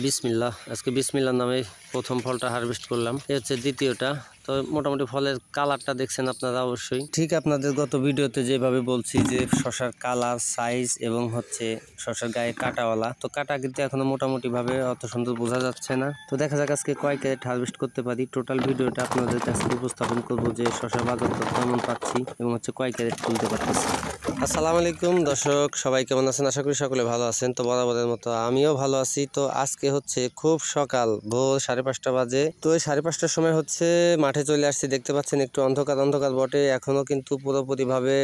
বিসমিল্লাহ। আজকে বিসমিল্লাহ নামে প্রথম ফলটা হারভেস্ট করলাম। এই হচ্ছে দ্বিতীয়টা। তো মোটামুটি ফলের কালারটা দেখছেন আপনারা অবশ্যই। ঠিক আপনাদের গত ভিডিওতে যেভাবে বলছি যে শশার কালার, সাইজ এবং হচ্ছে শশার গায়ে কাটাওয়ালা, তো কাটা কিন্তু এখনো মোটামুটি ভাবে অত সুন্দর বোঝা যাচ্ছে না। তো দেখা যাক আজকে কয় ক্যারেট হারভেস্ট করতে পারি। টোটাল ভিডিওটা আপনাদের কাছে উপস্থাপন করব যে শশার বাজার দর কেমন পাচ্ছি এবং হচ্ছে কয় ক্যারেট তুলতে পারতেছি। আসসালামু আলাইকুম দর্শক, সবাই কেমন আছেন? আশা করি সকলে ভালো আছেন। তো বরাবরের মতো আমিও ভালো আছি। তো আজকে হচ্ছে খুব সকাল, ভোর 5:30 বাজে। তো এই 5:30টার সময় হচ্ছে মাঠে চলে আসছি। দেখতে পাচ্ছেন একটু অন্ধকার অন্ধকার বটে, এখনো কিন্তু পুরোপুরি ভাবে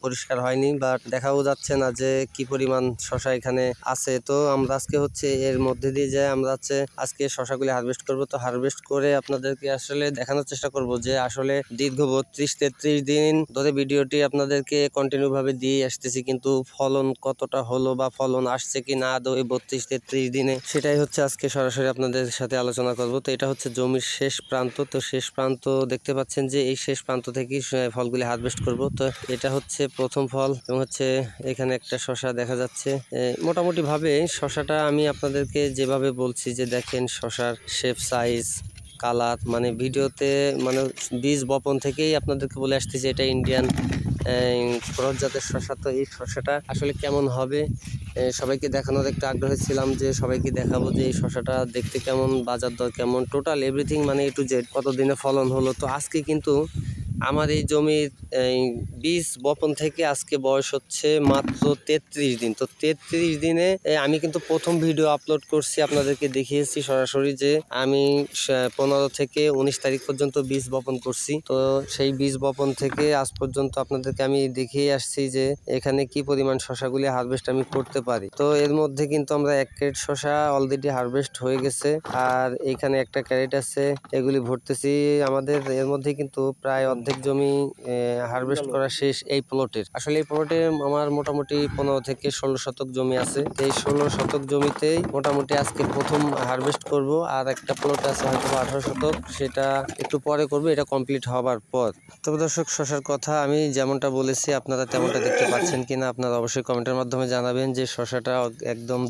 পরিষ্কার হয়নি, বাট দেখাও যাচ্ছে না যে কি পরিমাণ শশা এখানে আছে। তো আমরা আজকে হচ্ছে এর মধ্যে দিয়ে যাই আমরা হচ্ছে আজকে শশাগুলি হারভেস্ট করব। তো হারভেস্ট করে আপনাদেরকে আসলে দেখানোর চেষ্টা করব যে আসলে দীর্ঘ 32-33 দিন ধরে ভিডিওটি আপনাদেরকে কন্টিনিউ ভাবে দিয়ে আসতেছি, কিন্তু ফলন কতটা হলো বা ফলন আসছে কি না আদৌ এই 32-33 দিনে, সেটাই হচ্ছে আজকে সরাসরি আপনাদের সাথে আলোচনা করব। তো এটা হচ্ছে জমির শেষ প্রান্ত। তো শেষ প্রান্ত দেখতে পাচ্ছেন যে এই শেষ প্রান্ত থেকেই ফলগুলি হারভেস্ট করব। তো এটা হচ্ছে প্রথম ফল এবং হচ্ছে এখানে একটা শশা দেখা যাচ্ছে। মোটামুটি ভাবে শশাটা আমি আপনাদেরকে যেভাবে বলছি যে দেখেন শশার শেপ, সাইজ, কালার, ভিডিওতে বীজ বপন থেকেই আপনাদেরকে বলে আসতেছি এটা ইন্ডিয়ান ক্রস জাতের শশা। তো এই শশাটা আসলে কেমন হবে সবাইকে দেখানোর একটা আগ্রহ ছিলাম, যে সবাইকে দেখাবো যে এই শশাটা দেখতে কেমন, বাজার দর কেমন, total everything A to Z, কতদিনে ফলন হলো। তো আজকে কিন্তু আমার এই জমির বীজ বপন থেকে আজকে বয়স হচ্ছে মাত্র 33 দিন। তো 33 দিনে আমি কিন্তু প্রথম ভিডিও আপলোড করছি, আপনাদেরকে দেখিয়েছি সরাসরি যে আমি 15 থেকে 19 তারিখ পর্যন্ত বীজ বপন করছি। তো সেই বীজ বপন থেকে আজ পর্যন্ত আপনাদেরকে আমি দেখিয়ে আসছি যে এখানে কি পরিমাণ শশাগুলি হারভেস্ট আমি করতে পারি। তো এর মধ্যে কিন্তু আমরা 1 ক্যারেট শশা অলরেডি হারভেস্ট হয়ে গেছে, আর এখানে একটা ক্যারেট আছে, এগুলি ভরতেছি। আমাদের এর মধ্যে কিন্তু প্রায় অর্ধেক জমি হারভেস্ট করা শেষ এই প্লটের। আসলে এই প্লটে আমার মোটামুটি 15 থেকে 16 শতক জমি আছে। এই 16 শতক জমিতেই মোটামুটি আজকে প্রথম হারভেস্ট করব, আর একটা প্লট আছে হয়তো 18 শতক, সেটা একটু পরে করব, এটা কমপ্লিট হবার পর। তবে দর্শক, শশার কথা আমি যেমনটা বলেছি আপনারা তেমনটা দেখতে পাচ্ছেন কিনা আপনারা অবশ্যই কমেন্টের মাধ্যমে জানাবেন। যে শশাটা একদম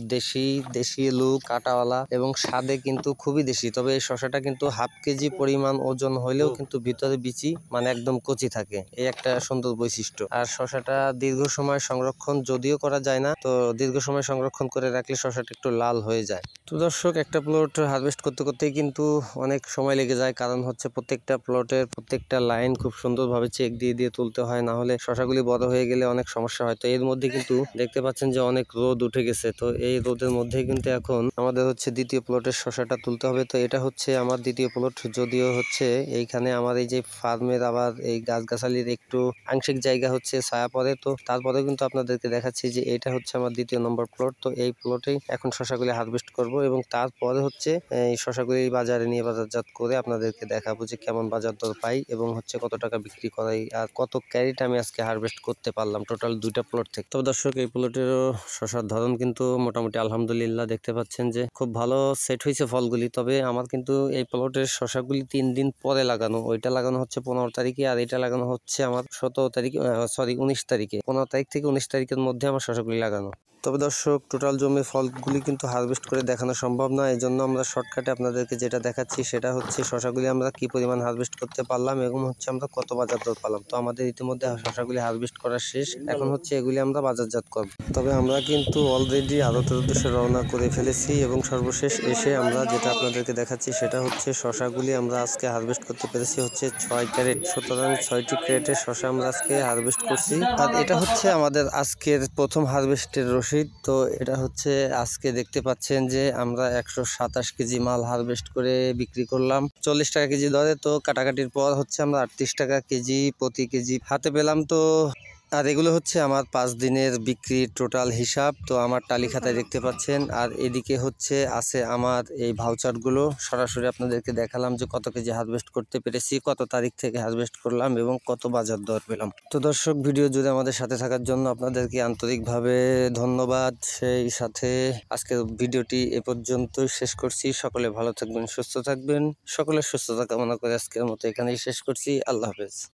দেশি লুক, কাটাওয়ালা এবং স্বাদে কিন্তু খুবই দেশি। তবে এই শশাটা কিন্তু হাফ কেজি পরিমাণ ওজন হইলেও কিন্তু ভিতরে বিচি একদম কচি থাকে, এই একটা সুন্দর বৈশিষ্ট্য। আর শশাটা দীর্ঘ সময় সংরক্ষণ যদিও করা যায় না, তো দীর্ঘ সময় সংরক্ষণ করে রাখলে শশাটা একটু লাল হয়ে যায়। তো দর্শক, একটা প্লট হারভেস্ট করতে করতেই কিন্তু অনেক সময় লেগে যায়, কারণ হচ্ছে প্রত্যেকটা প্লটের প্রত্যেকটা লাইন খুব সুন্দরভাবে চেক দিয়ে দিয়ে তুলতে হয়, না হলে শশাগুলি বড় হয়ে গেলে অনেক সমস্যা হয়। তো এর মধ্যে কিন্তু দেখতে পাচ্ছেন যে অনেক রোদ উঠে গেছে। তো এই রোদের মধ্যে কিন্তু এখন আমাদের হচ্ছে দ্বিতীয় প্লটের শশাটা তুলতে হবে। তো এটা হচ্ছে আমার দ্বিতীয় প্লট, যদিও হচ্ছে এইখানে আমার এই যে ফার্মের আবার এই গাছগাছালির একটু আংশিক জায়গা হচ্ছে ছায়া পড়ে। তো তারপরে কিন্তু আপনাদেরকে দেখাচ্ছি যে এটা হচ্ছে আমার দ্বিতীয় নম্বর প্লট। তো এই প্লটেই এখন শশাগুলি হারভেস্ট করব এবং তারপরে হচ্ছে এই শশাগুলি বাজারে নিয়ে বাজারজাত করে আপনাদেরকে দেখাবো যে কেমন বাজার দর পাই এবং হচ্ছে কত টাকা বিক্রি করাই আর কত ক্যারেট আমি আজকে হারভেস্ট করতে পারলাম টোটাল 2টা প্লট থেকে। তো দর্শক, এই প্লটেরও শশার ধরন কিন্তু মোটামুটি আলহামদুলিল্লাহ দেখতে পাচ্ছেন যে খুব ভালো সেট হয়েছে ফলগুলি। তবে আমার কিন্তু এই প্লটের শশাগুলি 3 দিন পরে লাগানো, ওইটা লাগানো হচ্ছে 15 তারিখে, আর এটা লাগানো হচ্ছে আমার 17 তারিখে, 19 তারিখে। 15 তারিখ থেকে 19 তারিখের মধ্যে আমার শশাগুলি লাগানো। তবে দর্শক, টোটাল জমির ফলগুলি কিন্তু হারভেস্ট করে দেখানো সম্ভব না, এই জন্য আমরা শর্টকাটে আপনাদেরকে যেটা দেখাচ্ছি সেটা হচ্ছে শশাগুলি আমরা কি পরিমাণ হারভেস্ট করতে পারলাম এবং হচ্ছে আমরা কত বাজার দর পেলাম। তো আমাদের ইতিমধ্যে শশাগুলি হারভেস্ট করা শেষ, এখন হচ্ছে এগুলি আমরা বাজারজাত করব। তবে আমরা কিন্তু অলরেডি আড়তের উদ্দেশ্যে রওনা করে ফেলেছি এবং সর্বশেষ এসে আমরা যেটা আপনাদেরকে দেখাচ্ছি সেটা হচ্ছে শশাগুলি আমরা আজকে হারভেস্ট করতে পেরেছি হচ্ছে 6 ক্যারেট। সুতরাং 6টি ক্যারেটের শশা আমরা আজকে হারভেস্ট করছি, আর এটা হচ্ছে আমাদের আজকের প্রথম হারভেস্টের রসিদ। তো এটা হচ্ছে আজকে দেখতে পাচ্ছেন যে আমরা 127 কেজি মাল হারভেস্ট করে বিক্রি করলাম 40 টাকা কেজি দরে। তো কাটাকাটির পর হচ্ছে আমরা 38 টাকা কেজি প্রতি কেজি হাতে পেলাম। তো আর এগুলো হচ্ছে আমার 5 দিনের বিক্রি টোটাল হিসাব। তো আমার টালি খাতায় দেখতে পাচ্ছেন, আর এদিকে হচ্ছে আছে আমার এই ভাউচারগুলো। সরাসরি আপনাদেরকে দেখালাম যে কত কেজি হারভেস্ট করতে পেরেছি, কত তারিখ থেকে হারভেস্ট করলাম এবং কত বাজার দর পেলাম। তো দর্শক, ভিডিও জুড়ে আমাদের সাথে থাকার জন্য আপনাদেরকে আন্তরিকভাবে ধন্যবাদ। সেই সাথে আজকের ভিডিওটি এ পর্যন্তই শেষ করছি। সকলে ভালো থাকবেন, সুস্থ থাকবেন। সকলের সুস্থতা কামনা করে আজকের মতো এখানেই শেষ করছি। আল্লাহ হাফেজ।